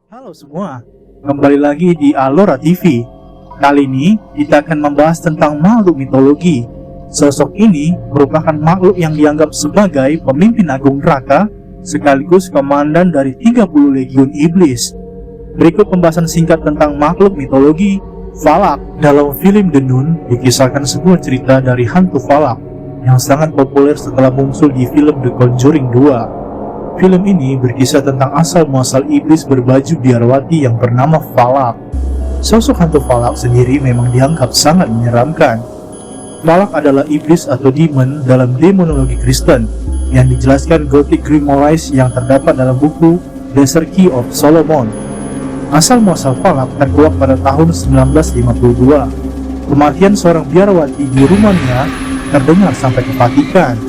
Halo semua, kembali lagi di Alora TV. Kali ini kita akan membahas tentang makhluk mitologi. Sosok ini merupakan makhluk yang dianggap sebagai pemimpin agung neraka sekaligus komandan dari 30 legiun iblis. Berikut pembahasan singkat tentang makhluk mitologi Valak. Dalam film The Nun dikisahkan sebuah cerita dari hantu Valak yang sangat populer setelah muncul di film The Conjuring 2. Film ini berkisah tentang asal-muasal iblis berbaju biarawati yang bernama Valak. Sosok hantu Valak sendiri memang dianggap sangat menyeramkan. Valak adalah iblis atau demon dalam demonologi Kristen yang dijelaskan Gothic Grimoires yang terdapat dalam buku Desert Key of Solomon. Asal-muasal Valak terkuak pada tahun 1952. Kematian seorang biarawati di Rumania terdengar sampai ke Vatikan.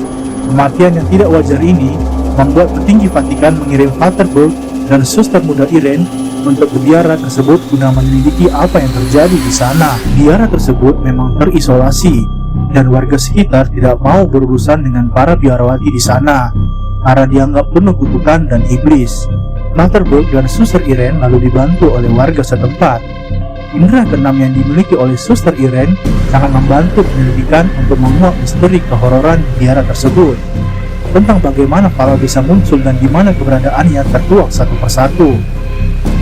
Kematian yang tidak wajar ini membuat petinggi Vatikan mengirim Pater Berg dan suster muda Irene untuk ke biara tersebut guna menyelidiki apa yang terjadi di sana. Biara tersebut memang terisolasi dan warga sekitar tidak mau berurusan dengan para biarawati di sana karena dianggap penuh kutukan dan iblis. Pater Berg dan suster Irene lalu dibantu oleh warga setempat. Indera keenam yang dimiliki oleh suster Irene sangat membantu penyelidikan untuk menguak misteri kehororan biara tersebut. Tentang bagaimana Valak bisa muncul dan di mana keberadaannya tertuang satu persatu.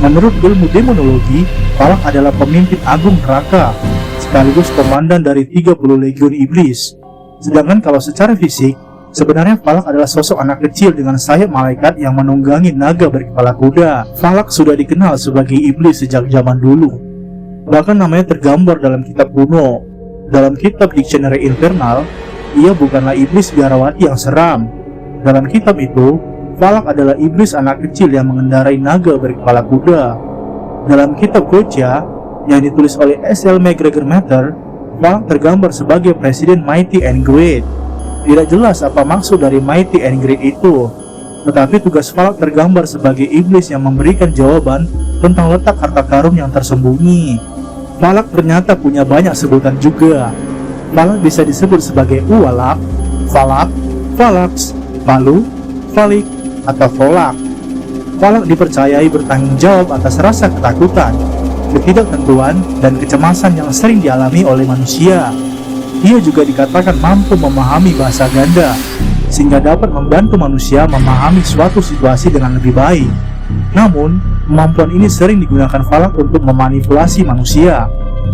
Menurut ilmu demonologi, Valak adalah pemimpin agung neraka, sekaligus komandan dari 30 legiun iblis. Sedangkan kalau secara fisik, sebenarnya Valak adalah sosok anak kecil dengan sayap malaikat yang menunggangi naga berkepala kuda. Valak sudah dikenal sebagai iblis sejak zaman dulu. Bahkan namanya tergambar dalam kitab kuno. Dalam kitab Dictionary Infernal, ia bukanlah iblis biarawati yang seram. Dalam kitab itu, Valak adalah iblis anak kecil yang mengendarai naga berkepala kuda. Dalam kitab Gocha yang ditulis oleh S.L. MacGregor Matter, Valak tergambar sebagai Presiden Mighty and Great. Tidak jelas apa maksud dari Mighty and Great itu, tetapi tugas Valak tergambar sebagai iblis yang memberikan jawaban tentang letak harta karun yang tersembunyi. Valak ternyata punya banyak sebutan juga. Valak bisa disebut sebagai Uwalak, Valak, Valax, Valu, Valik, atau Volak. Valak dipercayai bertanggung jawab atas rasa ketakutan, ketidaktentuan, dan kecemasan yang sering dialami oleh manusia. Ia juga dikatakan mampu memahami bahasa ganda, sehingga dapat membantu manusia memahami suatu situasi dengan lebih baik. Namun, kemampuan ini sering digunakan Valak untuk memanipulasi manusia,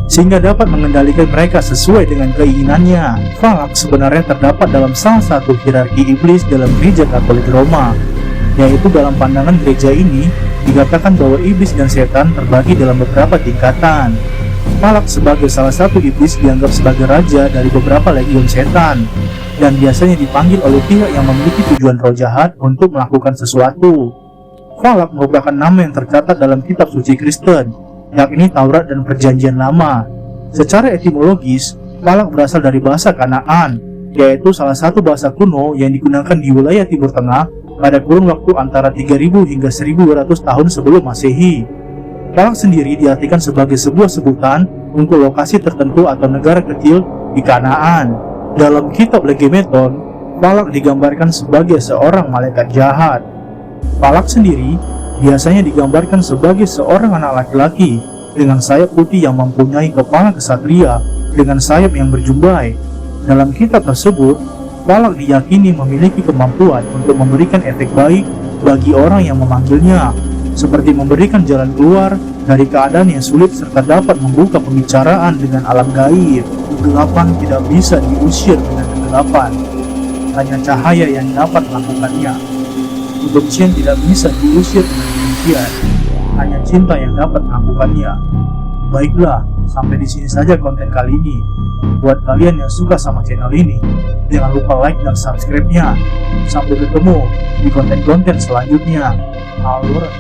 sehingga dapat mengendalikan mereka sesuai dengan keinginannya. Valak sebenarnya terdapat dalam salah satu hierarki iblis dalam gereja Katolik Roma, yaitu dalam pandangan gereja ini dikatakan bahwa iblis dan setan terbagi dalam beberapa tingkatan. Valak sebagai salah satu iblis dianggap sebagai raja dari beberapa legiun setan, dan biasanya dipanggil oleh pihak yang memiliki tujuan roh jahat untuk melakukan sesuatu. Valak merupakan nama yang tercatat dalam kitab suci Kristen, yakni Taurat dan Perjanjian Lama. Secara etimologis, Valak berasal dari bahasa Kanaan, yaitu salah satu bahasa kuno yang digunakan di wilayah Timur Tengah pada kurun waktu antara 3000 hingga 1200 tahun sebelum Masehi. Valak sendiri diartikan sebagai sebuah sebutan untuk lokasi tertentu atau negara kecil di Kanaan. Dalam kitab Legemeton, Valak digambarkan sebagai seorang malaikat jahat. Valak sendiri biasanya digambarkan sebagai seorang anak laki-laki dengan sayap putih yang mempunyai kepala kesatria dengan sayap yang berjumbai. Dalam kitab tersebut, Valak diyakini memiliki kemampuan untuk memberikan efek baik bagi orang yang memanggilnya, seperti memberikan jalan keluar dari keadaan yang sulit serta dapat membuka pembicaraan dengan alam gaib. Kegelapan tidak bisa diusir dengan kegelapan, hanya cahaya yang dapat melakukannya. Kebencian tidak bisa diusir dengan kebencian, hanya cinta yang dapat melakukannya. Baiklah, sampai di sini saja konten kali ini. Buat kalian yang suka sama channel ini, jangan lupa like dan subscribe-nya. Sampai ketemu di konten-konten selanjutnya. Alora.